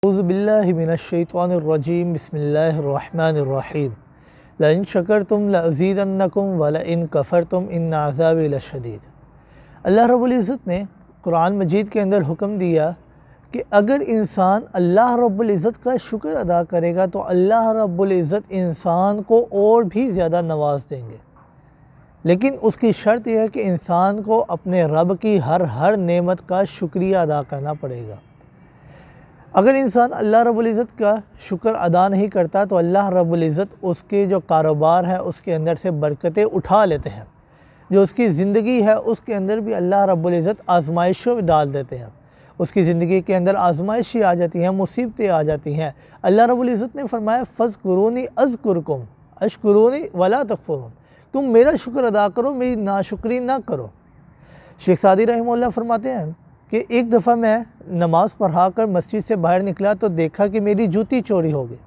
اعوذ باللہ من الشیطان الرجیم بسم اللہ الرحمن الرحیم لئن شکرتم لأزیدنکم ولئن کفرتم ان عذابی لشدید۔ اللہ رب العزت نے قرآن مجید کے اندر حکم دیا کہ اگر انسان اللہ رب العزت کا شکر ادا کرے گا تو اللہ رب العزت انسان کو اور بھی زیادہ نواز دیں گے، لیکن اس کی شرط یہ ہے کہ انسان کو اپنے رب کی ہر نعمت کا شکریہ ادا کرنا پڑے گا۔ اگر انسان اللہ رب العزت کا شکر ادا نہیں کرتا تو اللہ رب العزت اس کے جو کاروبار ہے اس کے اندر سے برکتیں اٹھا لیتے ہیں، جو اس کی زندگی ہے اس کے اندر بھی اللہ رب العزت آزمائشوں میں ڈال دیتے ہیں، اس کی زندگی کے اندر آزمائشیں آ جاتی ہیں، مصیبتیں آ جاتی ہیں۔ اللہ رب العزت نے فرمایا فَاذْكُرُونِي أَذْكُرْكُمْ اشکرونی ولا تکفرون، تم میرا شکر ادا کرو، میری ناشکری نہ کرو۔ شیخ سعدی رحمہ اللہ فرماتے ہیں کہ ایک دفعہ میں نماز پڑھا کر مسجد سے باہر نکلا تو دیکھا کہ میری جوتی چوری ہو گئی۔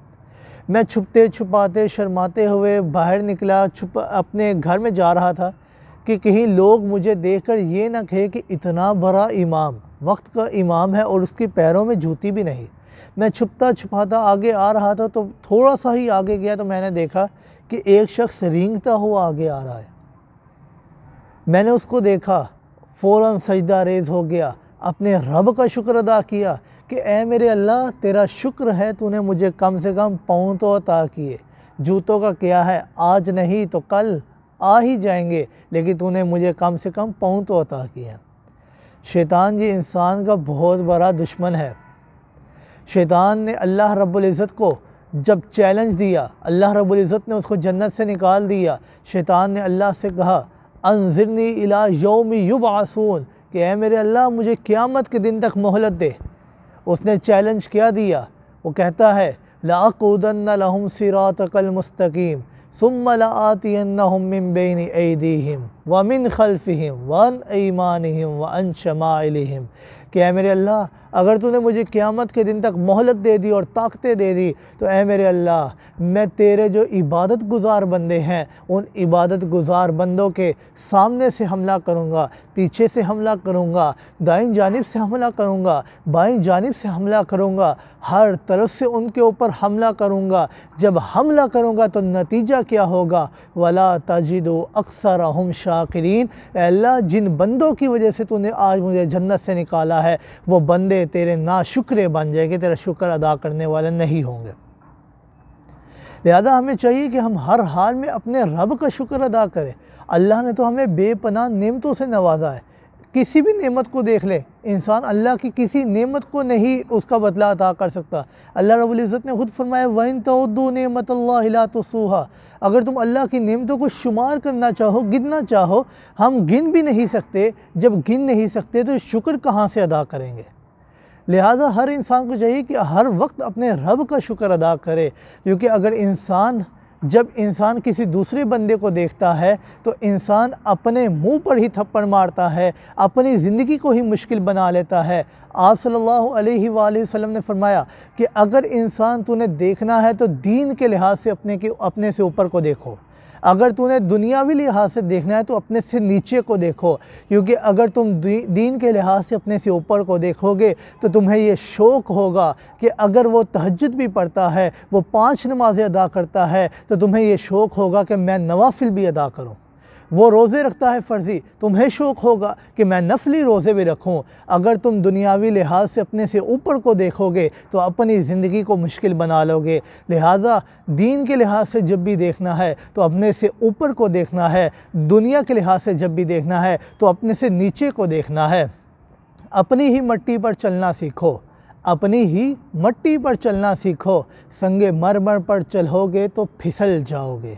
میں چھپتے چھپاتے شرماتے ہوئے باہر نکلا، اپنے گھر میں جا رہا تھا کہ کہیں لوگ مجھے دیکھ کر یہ نہ کہے کہ اتنا بڑا امام، وقت کا امام ہے اور اس کے پیروں میں جوتی بھی نہیں۔ میں چھپتا چھپاتا آگے آ رہا تھا تو تھوڑا سا ہی آگے گیا تو میں نے دیکھا کہ ایک شخص رینگتا ہوا آگے آ رہا ہے۔ میں نے اس کو دیکھا، فوراً سجدہ ریز ہو گیا، اپنے رب کا شکر ادا کیا کہ اے میرے اللہ تیرا شکر ہے، تو نے مجھے کم سے کم پاؤں تو عطا کیے، جوتوں کا کیا ہے، آج نہیں تو کل آ ہی جائیں گے، لیکن تو نے مجھے کم سے کم پاؤں تو عطا کیے ہیں۔ شیطان یہ انسان کا بہت بڑا دشمن ہے۔ شیطان نے اللہ رب العزت کو جب چیلنج دیا، اللہ رب العزت نے اس کو جنت سے نکال دیا، شیطان نے اللہ سے کہا انظرنی الی یوم یبعثون، کہ اے میرے اللہ مجھے قیامت کے دن تک مہلت دے۔ اس نے چیلنج کیا دیا، وہ کہتا ہے لَأَقْعُدَنَّ لَهُمْ صِرَاطَكَ الْمُسْتَقِيمَ ثُمَّ لَآتِيَنَّهُمْ مِنْ بَيْنِ أَيْدِيهِمْ وَمِنْ خَلْفِهِمْ وَعَنْ أَيْمَانِهِمْ وَعَنْ شَمَائِلِهِمْ، کہ اے میرے اللہ اگر تو نے مجھے قیامت کے دن تک مہلت دے دی اور طاقتیں دے دی تو اے میرے اللہ میں تیرے جو عبادت گزار بندے ہیں ان عبادت گزار بندوں کے سامنے سے حملہ کروں گا، پیچھے سے حملہ کروں گا، دائیں جانب سے حملہ کروں گا، بائیں جانب سے حملہ کروں گا، ہر طرف سے ان کے اوپر حملہ کروں گا۔ جب حملہ کروں گا تو نتیجہ کیا ہوگا؟ وَلَا تَجِدُ أَكْثَرَهُمْ شَاكِرِينَ، اے اللہ جن بندوں کی وجہ سے تو نے آج مجھے جنت سے نکالا ہے وہ بندے تیرے ناشکرے بن جائیں گے، تیرا شکر ادا کرنے والے نہیں ہوں گے۔ لہذا ہمیں چاہیے کہ ہم ہر حال میں اپنے رب کا شکر ادا کریں۔ اللہ نے تو ہمیں بے پناہ نعمتوں سے نوازا ہے۔ کسی بھی نعمت کو دیکھ لیں، انسان اللہ کی کسی نعمت کو نہیں اس کا بدلہ عطا کر سکتا۔ اللہ رب العزت نے خود فرمایا وَإِن تَعُدُّوا نِعْمَةَ اللَّهِ لَا تُحْصُوهَا، اگر تم اللہ کی نعمتوں کو شمار کرنا چاہو، گننا چاہو، ہم گن بھی نہیں سکتے۔ جب گن نہیں سکتے تو شکر کہاں سے ادا کریں گے؟ لہٰذا ہر انسان کو چاہیے کہ ہر وقت اپنے رب کا شکر ادا کرے، کیونکہ اگر جب انسان کسی دوسرے بندے کو دیکھتا ہے تو انسان اپنے منہ پر ہی تھپڑ مارتا ہے، اپنی زندگی کو ہی مشکل بنا لیتا ہے۔ آپ صلی اللہ علیہ وآلہ وسلم نے فرمایا کہ اگر انسان تو نے دیکھنا ہے تو دین کے لحاظ سے اپنے سے اوپر کو دیکھو، اگر تو نے دنیاوی لحاظ سے دیکھنا ہے تو اپنے سے نیچے کو دیکھو، کیونکہ اگر تم دین کے لحاظ سے اپنے سے اوپر کو دیکھو گے تو تمہیں یہ شوق ہوگا کہ اگر وہ تہجد بھی پڑھتا ہے، وہ 5 نمازیں ادا کرتا ہے تو تمہیں یہ شوق ہوگا کہ میں نوافل بھی ادا کروں۔ وہ روزے رکھتا ہے فرضی، تمہیں شوق ہوگا کہ میں نفلی روزے بھی رکھوں۔ اگر تم دنیاوی لحاظ سے اپنے سے اوپر کو دیکھو گے تو اپنی زندگی کو مشکل بنا لو گے۔ لہٰذا دین کے لحاظ سے جب بھی دیکھنا ہے تو اپنے سے اوپر کو دیکھنا ہے، دنیا کے لحاظ سے جب بھی دیکھنا ہے تو اپنے سے نیچے کو دیکھنا ہے۔ اپنی ہی مٹی پر چلنا سیکھو، اپنی ہی مٹی پر چلنا سیکھو، سنگ مرمر پر چلو گے تو پھسل جاؤ گے۔